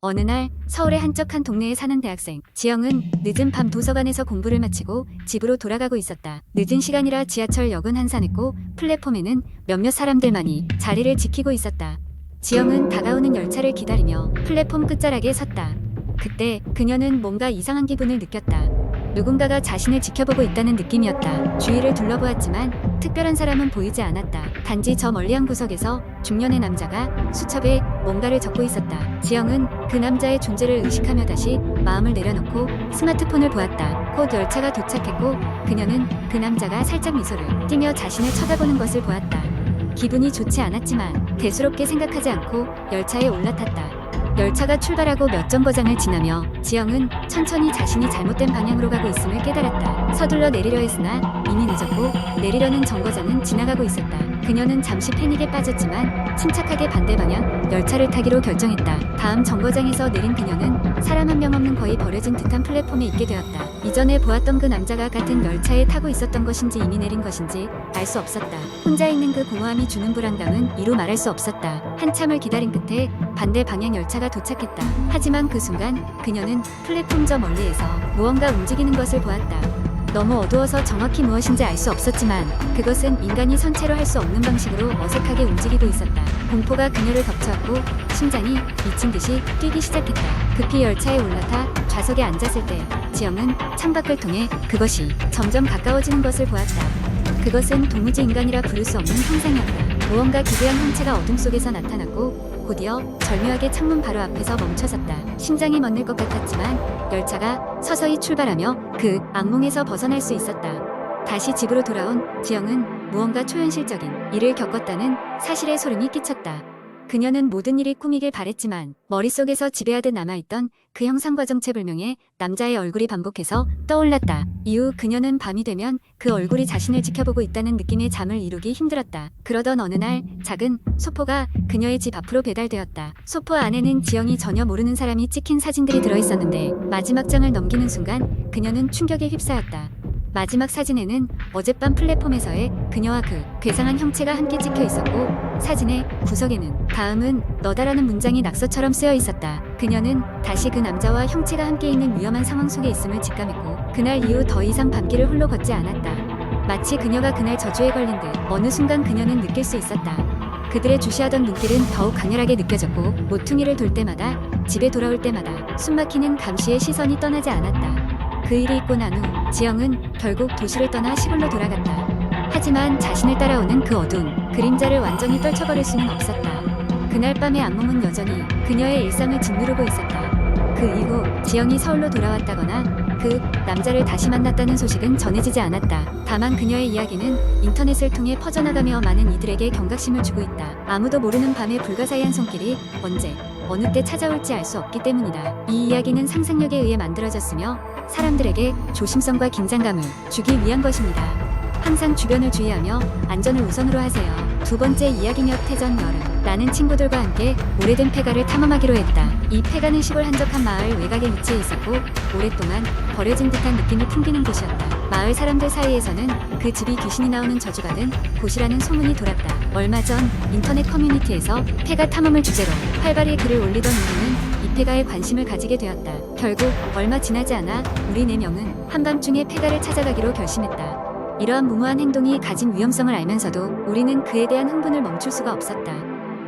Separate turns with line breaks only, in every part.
어느 날 서울의 한적한 동네에 사는 대학생 지영은 늦은 밤 도서관에서 공부를 마치고 집으로 돌아가고 있었다. 늦은 시간이라 지하철역은 한산했고 플랫폼에는 몇몇 사람들만이 자리를 지키고 있었다. 지영은 다가오는 열차를 기다리며 플랫폼 끝자락에 섰다. 그때 그녀는 뭔가 이상한 기분을 느꼈다. 누군가가 자신을 지켜보고 있다는 느낌이었다. 주위를 둘러보았지만 특별한 사람은 보이지 않았다. 단지 저 멀리 한 구석에서 중년의 남자가 수첩에 뭔가를 적고 있었다. 지영은 그 남자의 존재를 의식하며 다시 마음을 내려놓고 스마트폰을 보았다. 곧 열차가 도착했고 그녀는 그 남자가 살짝 미소를 띠며 자신을 쳐다보는 것을 보았다. 기분이 좋지 않았지만 대수롭게 생각하지 않고 열차에 올라탔다. 열차가 출발하고 몇 정거장을 지나며 지영은 천천히 자신이 잘못된 방향으로 가고 있음을 깨달았다. 서둘러 내리려 했으나 이미 늦었고 내리려는 정거장은 지나가고 있었다. 그녀는 잠시 패닉에 빠졌지만 침착하게 반대 방향 열차를 타기로 결정했다. 다음 정거장에서 내린 그녀는 사람 한 명 없는 거의 버려진 듯한 플랫폼에 있게 되었다. 이전에 보았던 그 남자가 같은 열차에 타고 있었던 것인지 이미 내린 것인지 알 수 없었다. 혼자 있는 그 공허함이 주는 불안감은 이루 말할 수 없었다. 한참을 기다린 끝에 반대 방향 열차가 도착했다. 하지만 그 순간 그녀는 플랫폼 저 멀리에서 무언가 움직이는 것을 보았다. 너무 어두워서 정확히 무엇인지 알 수 없었지만 그것은 인간이 선체로 할 수 없는 방식으로 어색하게 움직이고 있었다. 공포가 그녀를 덮쳐왔고 심장이 미친 듯이 뛰기 시작했다. 급히 열차에 올라타 좌석에 앉았을 때 지영은 창밖을 통해 그것이 점점 가까워지는 것을 보았다. 그것은 도무지 인간이라 부를 수 없는 형상이었다. 무언가 기괴한 형체가 어둠 속에서 나타났고 곧이어 절묘하게 창문 바로 앞에서 멈춰섰다. 심장이 멎는 것 같았지만 열차가 서서히 출발하며 그 악몽에서 벗어날 수 있었다. 다시 집으로 돌아온 지영은 무언가 초현실적인 일을 겪었다는 사실에 소름이 끼쳤다. 그녀는 모든 일이 꿈이길 바랬지만 머릿속에서 지배하듯 남아있던 그 형상과 정체불명의 남자의 얼굴이 반복해서 떠올랐다. 이후 그녀는 밤이 되면 그 얼굴이 자신을 지켜보고 있다는 느낌의 잠을 이루기 힘들었다. 그러던 어느 날 작은 소포가 그녀의 집 앞으로 배달되었다. 소포 안에는 지영이 전혀 모르는 사람이 찍힌 사진들이 들어있었는데 마지막 장을 넘기는 순간 그녀는 충격에 휩싸였다. 마지막 사진에는 어젯밤 플랫폼에서의 그녀와 그 괴상한 형체가 함께 찍혀 있었고 사진의 구석에는 다음은 너다라는 문장이 낙서처럼 쓰여 있었다. 그녀는 다시 그 남자와 형체가 함께 있는 위험한 상황 속에 있음을 직감했고 그날 이후 더 이상 밤길을 홀로 걷지 않았다. 마치 그녀가 그날 저주에 걸린 듯 어느 순간 그녀는 느낄 수 있었다. 그들의 주시하던 눈길은 더욱 강렬하게 느껴졌고 모퉁이를 돌 때마다 집에 돌아올 때마다 숨막히는 감시의 시선이 떠나지 않았다. 그 일이 있고 난 후 지영은 결국 도시를 떠나 시골로 돌아갔다. 하지만 자신을 따라오는 그 어두운 그림자를 완전히 떨쳐버릴 수는 없었다. 그날 밤의 악몽은 여전히 그녀의 일상을 짓누르고 있었다. 그 이후 지영이 서울로 돌아왔다거나 그 남자를 다시 만났다는 소식은 전해지지 않았다. 다만 그녀의 이야기는 인터넷을 통해 퍼져나가며 많은 이들에게 경각심을 주고 있다. 아무도 모르는 밤의 불가사의한 손길이 언제 어느 때 찾아올지 알 수 없기 때문이다. 이 이야기는 상상력에 의해 만들어졌으며 사람들에게 조심성과 긴장감을 주기 위한 것입니다. 항상 주변을 주의하며 안전을 우선으로 하세요. 두 번째 이야기녀 태전 여름. 나는 친구들과 함께 오래된 폐가를 탐험하기로 했다. 이 폐가는 시골 한적한 마을 외곽에 위치해 있었고 오랫동안 버려진 듯한 느낌을 풍기는 곳이었다. 마을 사람들 사이에서는 그 집이 귀신이 나오는 저주가 된 곳이라는 소문이 돌았다. 얼마 전 인터넷 커뮤니티에서 폐가 탐험을 주제로 활발히 글을 올리던 우리는 이 폐가에 관심을 가지게 되었다. 결국 얼마 지나지 않아 우리 4명은 한밤중에 폐가를 찾아가기로 결심했다. 이러한 무모한 행동이 가진 위험성을 알면서도 우리는 그에 대한 흥분을 멈출 수가 없었다.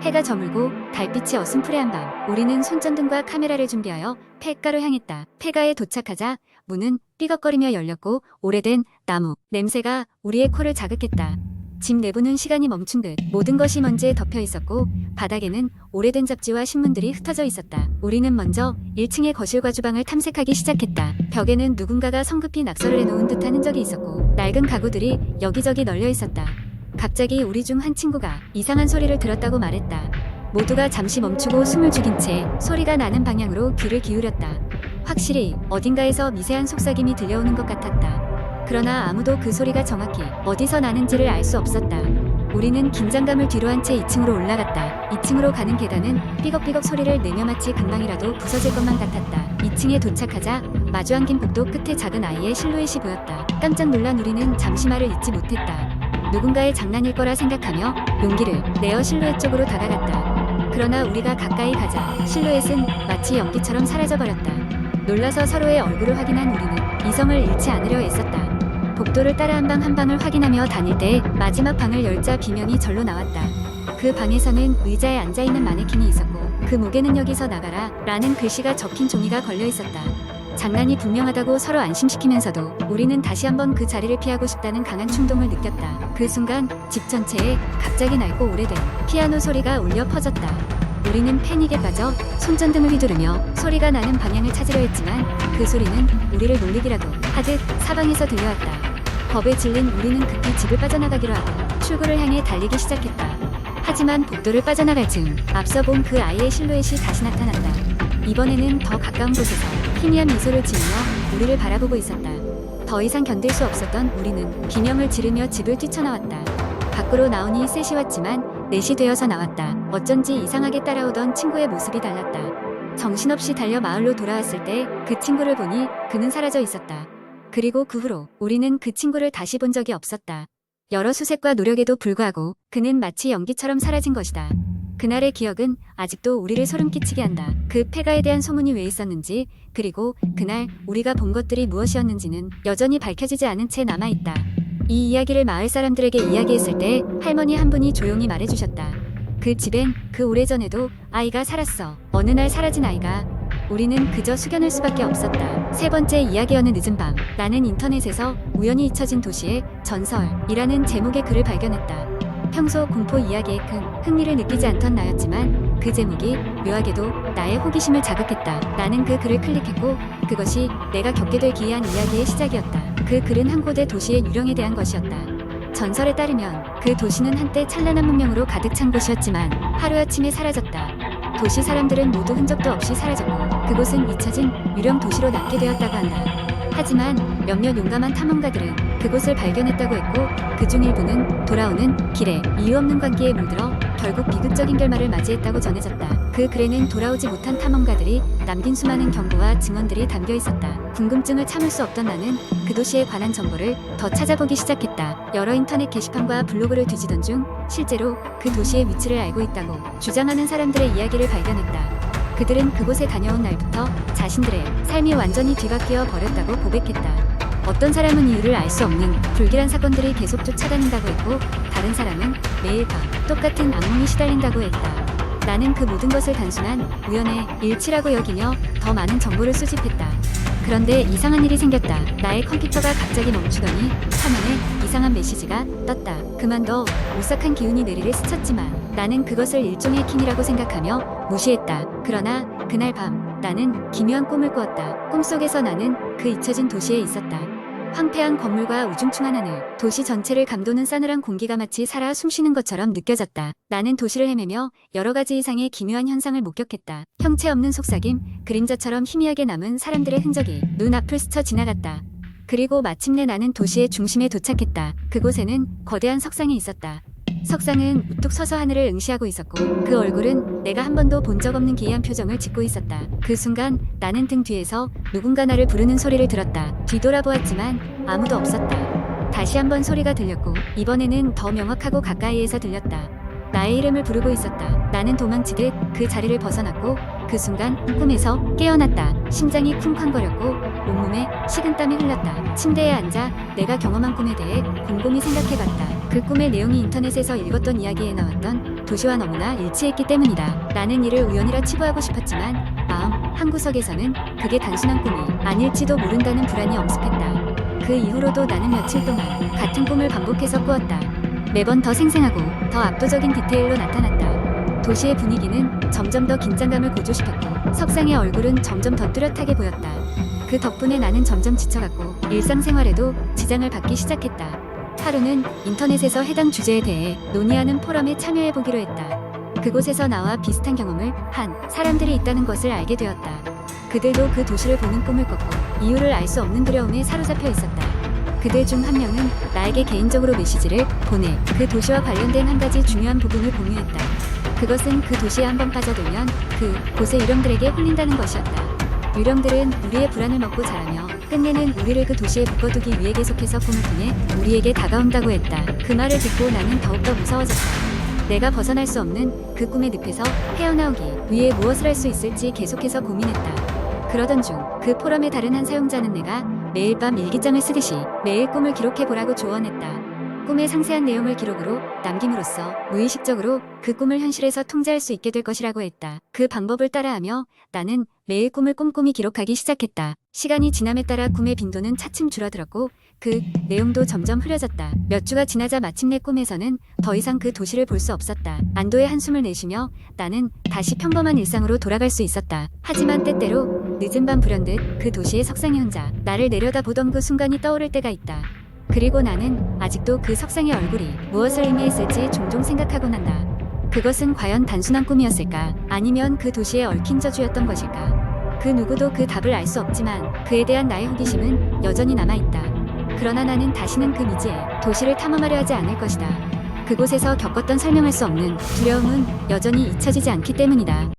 해가 저물고 달빛이 어슴푸레한 밤, 우리는 손전등과 카메라를 준비하여 폐가로 향했다. 폐가에 도착하자 문은 삐걱거리며 열렸고 오래된 나무 냄새가 우리의 코를 자극했다. 집 내부는 시간이 멈춘 듯 모든 것이 먼지에 덮여 있었고 바닥에는 오래된 잡지와 신문들이 흩어져 있었다. 우리는 먼저 1층의 거실과 주방을 탐색하기 시작했다. 벽에는 누군가가 성급히 낙서를 해놓은 듯한 흔적이 있었고 낡은 가구들이 여기저기 널려 있었다. 갑자기 우리 중 한 친구가 이상한 소리를 들었다고 말했다. 모두가 잠시 멈추고 숨을 죽인 채 소리가 나는 방향으로 귀를 기울였다. 확실히 어딘가에서 미세한 속삭임이 들려오는 것 같았다. 그러나 아무도 그 소리가 정확히 어디서 나는지를 알 수 없었다. 우리는 긴장감을 뒤로한 채 2층으로 올라갔다. 2층으로 가는 계단은 삐걱삐걱 소리를 내며 마치 금방이라도 부서질 것만 같았다. 2층에 도착하자 마주 앉긴 복도 끝에 작은 아이의 실루엣이 보였다. 깜짝 놀란 우리는 잠시 말을 잇지 못했다. 누군가의 장난일 거라 생각하며 용기를 내어 실루엣 쪽으로 다가갔다. 그러나 우리가 가까이 가자 실루엣은 마치 연기처럼 사라져버렸다. 놀라서 서로의 얼굴을 확인한 우리는 이성을 잃지 않으려 애썼다. 복도를 따라 한 방 한 방을 확인하며 다닐 때 마지막 방을 열자 비명이 절로 나왔다. 그 방에서는 의자에 앉아있는 마네킹이 있었고 그 목에는 여기서 나가라 라는 글씨가 적힌 종이가 걸려 있었다. 장난이 분명하다고 서로 안심시키면서도 우리는 다시 한번 그 자리를 피하고 싶다는 강한 충동을 느꼈다. 그 순간 집 전체에 갑자기 낡고 오래된 피아노 소리가 울려 퍼졌다. 우리는 패닉에 빠져 손전등을 휘두르며 소리가 나는 방향을 찾으려 했지만 그 소리는 우리를 놀리기라도 하듯 사방에서 들려왔다. 겁에 질린 우리는 급히 집을 빠져나가기로 하고 출구를 향해 달리기 시작했다. 하지만 복도를 빠져나갈 즈음 앞서 본 그 아이의 실루엣이 다시 나타났다. 이번에는 더 가까운 곳에서 희미한 미소를 지으며 우리를 바라보고 있었다. 더 이상 견딜 수 없었던 우리는 비명을 지르며 집을 뛰쳐나왔다. 밖으로 나오니 3시 왔지만 4시 되어서 나왔다. 어쩐지 이상하게 따라오던 친구의 모습이 달랐다. 정신없이 달려 마을로 돌아왔을 때 그 친구를 보니 그는 사라져 있었다. 그리고 그 후로 우리는 그 친구를 다시 본 적이 없었다. 여러 수색과 노력에도 불구하고 그는 마치 연기처럼 사라진 것이다. 그날의 기억은 아직도 우리를 소름 끼치게 한다. 그 폐가에 대한 소문이 왜 있었는지, 그리고 그날 우리가 본 것들이 무엇이었는지는 여전히 밝혀지지 않은 채 남아있다. 이 이야기를 마을 사람들에게 이야기했을 때 할머니 한 분이 조용히 말해주셨다. 그 집엔 그 오래전에도 아이가 살았어. 어느 날 사라진 아이가. 우리는 그저 숙연할 수밖에 없었다. 3번째 이야기 어느 늦은 밤, 나는 인터넷에서 우연히 잊혀진 도시의 전설이라는 제목의 글을 발견했다. 평소 공포 이야기에 큰 흥미를 느끼지 않던 나였지만 그 제목이 묘하게도 나의 호기심을 자극했다. 나는 그 글을 클릭했고 그것이 내가 겪게 될 기이한 이야기의 시작이었다. 그 글은 한 곳의 도시의 유령에 대한 것이었다. 전설에 따르면 그 도시는 한때 찬란한 문명으로 가득 찬 곳이었지만 하루아침에 사라졌다. 도시 사람들은 모두 흔적도 없이 사라졌고 그곳은 잊혀진 유령 도시로 남게 되었다고 한다. 하지만 몇몇 용감한 탐험가들은 그곳을 발견했다고 했고 그중 일부는 돌아오는 길에 이유 없는 관계에 물들어 결국 비극적인 결말을 맞이했다고 전해졌다. 그 글에는 돌아오지 못한 탐험가들이 남긴 수많은 경고와 증언들이 담겨 있었다. 궁금증을 참을 수 없던 나는 그 도시에 관한 정보를 더 찾아보기 시작했다. 여러 인터넷 게시판과 블로그를 뒤지던 중 실제로 그 도시의 위치를 알고 있다고 주장하는 사람들의 이야기를 발견했다. 그들은 그곳에 다녀온 날부터 자신들의 삶이 완전히 뒤바뀌어 버렸다고 고백했다. 어떤 사람은 이유를 알 수 없는 불길한 사건들이 계속 쫓아다닌다고 했고 다른 사람은 매일 밤 똑같은 악몽이 시달린다고 했다. 나는 그 모든 것을 단순한 우연의 일치라고 여기며 더 많은 정보를 수집했다. 그런데 이상한 일이 생겼다. 나의 컴퓨터가 갑자기 멈추더니 화면에 이상한 메시지가 떴다. 그만둬. 오싹한 기운이 뇌리를 스쳤지만 나는 그것을 일종의 킹이라고 생각하며 무시했다. 그러나 그날 밤 나는 기묘한 꿈을 꾸었다. 꿈속에서 나는 그 잊혀진 도시에 있었다. 황폐한 건물과 우중충한 하늘, 도시 전체를 감도는 싸늘한 공기가 마치 살아 숨쉬는 것처럼 느껴졌다. 나는 도시를 헤매며 여러 가지 이상의 기묘한 현상을 목격했다. 형체 없는 속삭임, 그림자처럼 희미하게 남은 사람들의 흔적이 눈앞을 스쳐 지나갔다. 그리고 마침내 나는 도시의 중심에 도착했다. 그곳에는 거대한 석상이 있었다. 석상은 우뚝 서서 하늘을 응시하고 있었고 그 얼굴은 내가 한 번도 본 적 없는 기이한 표정을 짓고 있었다. 그 순간 나는 등 뒤에서 누군가 나를 부르는 소리를 들었다. 뒤돌아보았지만 아무도 없었다. 다시 한번 소리가 들렸고 이번에는 더 명확하고 가까이에서 들렸다. 나의 이름을 부르고 있었다. 나는 도망치듯 그 자리를 벗어났고 그 순간 꿈에서 깨어났다. 심장이 쿵쾅거렸고 온몸에 식은땀이 흘렀다. 침대에 앉아 내가 경험한 꿈에 대해 곰곰이 생각해봤다. 그 꿈의 내용이 인터넷에서 읽었던 이야기에 나왔던 도시와 너무나 일치했기 때문이다. 나는 이를 우연이라 치부하고 싶었지만 마음 한구석에서는 그게 단순한 꿈이 아닐지도 모른다는 불안이 엄습했다. 그 이후로도 나는 며칠 동안 같은 꿈을 반복해서 꾸었다. 매번 더 생생하고 더 압도적인 디테일로 나타났다. 도시의 분위기는 점점 더 긴장감을 고조시켰고 석상의 얼굴은 점점 더 뚜렷하게 보였다. 그 덕분에 나는 점점 지쳐갔고 일상생활에도 지장을 받기 시작했다. 하루는 인터넷에서 해당 주제에 대해 논의하는 포럼에 참여해보기로 했다. 그곳에서 나와 비슷한 경험을 한 사람들이 있다는 것을 알게 되었다. 그들도 그 도시를 보는 꿈을 꿨고 이유를 알 수 없는 두려움에 사로잡혀 있었다. 그들 중 한 명은 나에게 개인적으로 메시지를 보내 그 도시와 관련된 한 가지 중요한 부분을 공유했다. 그것은 그 도시에 한번 빠져들면 그 곳의 유령들에게 홀린다는 것이었다. 유령들은 우리의 불안을 먹고 자라며 끝내는 우리를 그 도시에 묶어두기 위해 계속해서 꿈을 통해 우리에게 다가온다고 했다. 그 말을 듣고 나는 더욱더 무서워졌다. 내가 벗어날 수 없는 그 꿈의 늪에서 헤어나오기 위해 무엇을 할 수 있을지 계속해서 고민했다. 그러던 중 그 포럼의 다른 한 사용자는 내가 매일 밤 일기장을 쓰듯이 매일 꿈을 기록해보라고 조언했다. 꿈의 상세한 내용을 기록으로 남김으로써 무의식적으로 그 꿈을 현실에서 통제할 수 있게 될 것이라고 했다. 그 방법을 따라하며 나는 매일 꿈을 꼼꼼히 기록하기 시작했다. 시간이 지남에 따라 꿈의 빈도는 차츰 줄어들었고 그 내용도 점점 흐려졌다. 몇 주가 지나자 마침내 꿈에서는 더 이상 그 도시를 볼 수 없었다. 안도의 한숨을 내쉬며 나는 다시 평범한 일상으로 돌아갈 수 있었다. 하지만 때때로 늦은 밤 불현듯 그 도시의 석상이 혼자 나를 내려다보던 그 순간이 떠오를 때가 있다. 그리고 나는 아직도 그 석상의 얼굴이 무엇을 의미했을지 종종 생각하곤 한다. 그것은 과연 단순한 꿈이었을까? 아니면 그 도시에 얽힌 저주였던 것일까? 그 누구도 그 답을 알 수 없지만 그에 대한 나의 호기심은 여전히 남아있다. 그러나 나는 다시는 그 미지의 도시를 탐험하려 하지 않을 것이다. 그곳에서 겪었던 설명할 수 없는 두려움은 여전히 잊혀지지 않기 때문이다.